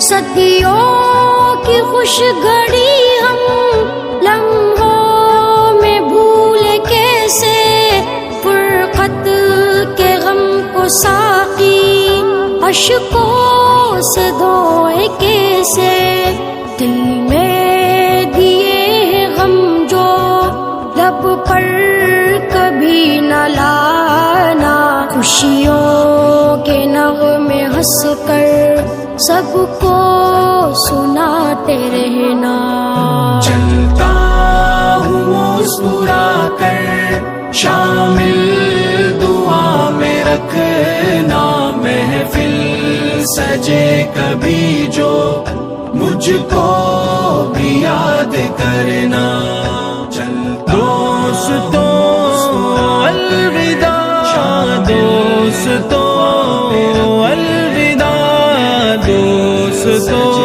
صدیوں کی خوش گھڑی ہم لمحوں میں بھولے کیسے، فرقت کے غم کو ساقی اشکوں سے دھوئے کیسے، دل میں دیے غم جو لب پر کبھی نہ لانا، خوشیوں کے نغمے ہنس کر سب کو سناتے رہنا۔ چلتا ہوں مسکرا کر شامل دعا میں رکھنا، محفل سجے کبھی جو مجھ کو بھی یاد کرنا۔ دوستو الوداع، دوستو الوداع، دوستو